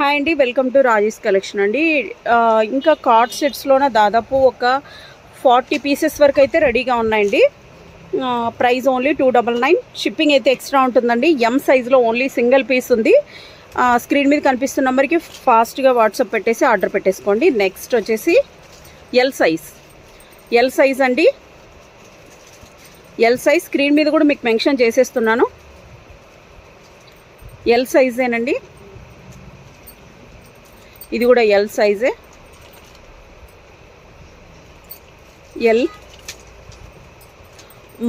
Hi అండి, welcome to Rajesh collection అండి. ఇంకా కార్డ్ సెట్స్లోన దాదాపు ఒక 40 పీసెస్ వరకు అయితే రెడీగా ఉన్నాయండి. Price only 299. షిప్పింగ్ అయితే ఎక్స్ట్రా ఉంటుందండి. ఎం సైజులో ఓన్లీ సింగిల్ పీస్ ఉంది. స్క్రీన్ మీద కనిపిస్తున్న నెంబర్కి ఫాస్ట్గా వాట్సాప్ పెట్టేసి ఆర్డర్ పెట్టేసుకోండి. నెక్స్ట్ వచ్చేసి ఎల్ సైజ్ అండి. ఎల్ సైజ్ స్క్రీన్ మీద కూడా మీకు మెన్షన్ చేసేస్తున్నాను. ఎల్ సైజేనండి. ఇది కూడా ఎల్ సైజే. ఎల్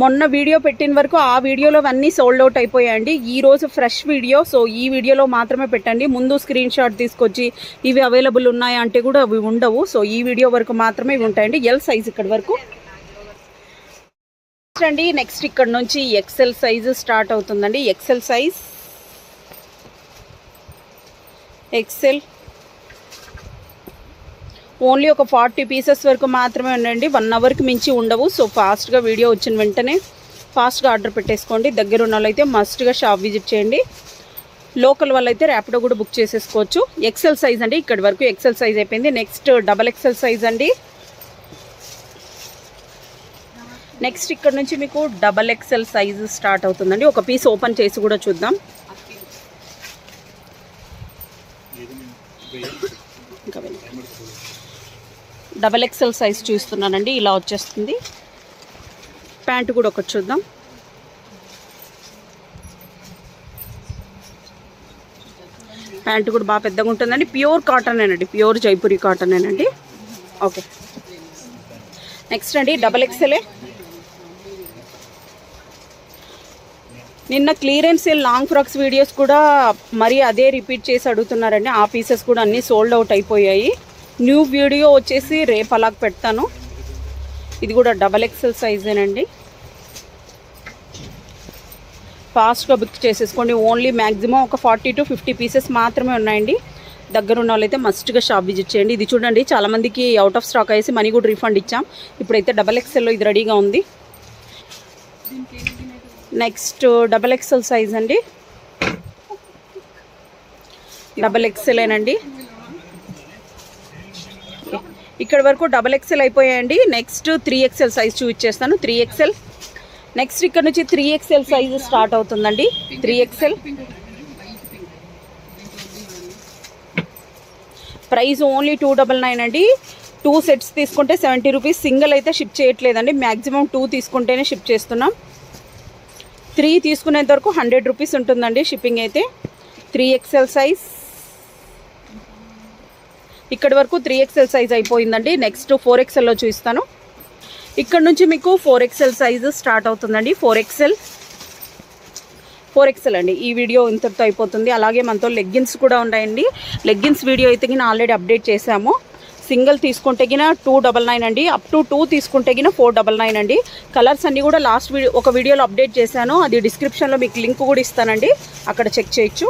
మొన్న వీడియో పెట్టిన వరకు ఆ వీడియోలో అన్నీ సోల్డ్ అవుట్ అయిపోయాయండి. ఈరోజు ఫ్రెష్ వీడియో, సో ఈ వీడియోలో మాత్రమే పెట్టండి. ముందు స్క్రీన్ షాట్ తీసుకొచ్చి ఇవి అవైలబుల్ ఉన్నాయా అంటే కూడా అవి ఉండవు. సో ఈ వీడియో వరకు మాత్రమే ఇవి ఉంటాయండి. ఎల్ సైజ్ ఇక్కడి వరకు అండి. నెక్స్ట్ ఇక్కడ నుంచి ఎక్సెల్ సైజు స్టార్ట్ అవుతుందండి. ఎక్సెల్ సైజ్, ఎక్సెల్ ఓన్లీ ఒక 40 పీసెస్ వరకు మాత్రమే ఉండండి. 1 అవర్కి మించి ఉండవు. సో ఫాస్ట్గా వీడియో వచ్చిన వెంటనే ఫాస్ట్గా ఆర్డర్ పెట్టేసుకోండి. దగ్గర ఉన్న వాళ్ళైతే మస్ట్గా షాప్ విజిట్ చేయండి. లోకల్ వాళ్ళైతే ర్యాపిడో కూడా బుక్ చేసేసుకోవచ్చు. ఎక్సెల్ సైజ్ అండి. ఇక్కడి వరకు ఎక్సెల్ సైజ్ అయిపోయింది. నెక్స్ట్ డబల్ ఎక్సెల్ సైజ్ అండి. నెక్స్ట్ ఇక్కడ నుంచి మీకు డబల్ ఎక్సెల్ సైజు స్టార్ట్ అవుతుందండి. ఒక పీస్ ఓపెన్ చేసి కూడా చూద్దాం. డబల్ ఎక్సెల్ సైజ్ చూస్తున్నానండి. ఇలా వచ్చేస్తుంది. ప్యాంటు కూడా ఒకటి చూద్దాం. ప్యాంటు కూడా బాగా పెద్దగా ఉంటుందండి. ప్యూర్ కాటనేనండి, ప్యూర్ జైపూరి కాటనేనండి. ఓకే, నెక్స్ట్ అండి డబల్ ఎక్సెలే. నిన్న clearance sale long frocks videos కూడా మరి అదే రిపీట్ చేసి అడుగుతున్నారండి. ఆ పీసెస్ కూడా అన్నీ సోల్డ్ అవుట్ అయిపోయాయి. న్యూ వీడియో వచ్చేసి రేపు అలాగ పెడతాను. ఇది కూడా డబల్ ఎక్సెల్ సైజేనండి. ఫాస్ట్గా బుక్ చేసేసుకోండి. ఓన్లీ మ్యాక్సిమం ఒక 40 to 50 పీసెస్ మాత్రమే ఉన్నాయండి. దగ్గర ఉన్న వాళ్ళైతే మస్ట్గా షాప్ విజిట్ చేయండి. ఇది చూడండి, చాలామందికి అవుట్ ఆఫ్ స్టాక్ అయ్యేసి మనీ కూడా రీఫండ్ ఇచ్చాం. ఇప్పుడైతే డబల్ ఎక్సెల్లో ఇది రెడీగా ఉంది. నెక్స్ట్ డబల్ ఎక్సెల్ సైజ్ అండి. డబల్ ఎక్సెలేనండి. ఇక్కడ వరకు డబల్ ఎక్సెల్ అయిపోయాయండి. నెక్స్ట్ 3XL సైజ్ చూపించేస్తాను. 3XL. నెక్స్ట్ ఇక్కడ నుంచి 3XL సైజ్ స్టార్ట్ అవుతుందండి. 3XL ప్రైస్ ఓన్లీ 299 అండి. 2 సెట్స్ తీసుకుంటే 70 రూపీస్. సింగిల్ అయితే షిప్ చేయట్లేదండి. మ్యాక్సిమం 2 తీసుకుంటేనే షిప్ చేస్తున్నాం. 3 తీసుకునేంత వరకు 100 రూపీస్ ఉంటుందండి షిప్పింగ్ అయితే. 3XL సైజ్ ఇక్కడ వరకు 3XL సైజ్ అయిపోయిందండి. నెక్స్ట్ 4XLలో చూపిస్తాను. ఇక్కడ నుంచి మీకు 4XL సైజు స్టార్ట్ అవుతుందండి. 4XL అండి. ఈ వీడియో ఇంతటితో అయిపోతుంది. అలాగే మనతో లెగ్గిన్స్ కూడా ఉన్నాయండి. లెగ్గిన్స్ వీడియో అయితే గిన ఆల్రెడీ అప్డేట్ చేశాము. సింగిల్ తీసుకుంటే గిన 299 అండి. అప్ టు 2 తీసుకుంటే గిన 499 అండి. కలర్స్ అన్నీ కూడా లాస్ట్ ఒక వీడియోలో అప్డేట్ చేశాను. అది డిస్క్రిప్షన్లో మీకు లింక్ కూడా ఇస్తానండి, అక్కడ చెక్ చేయొచ్చు.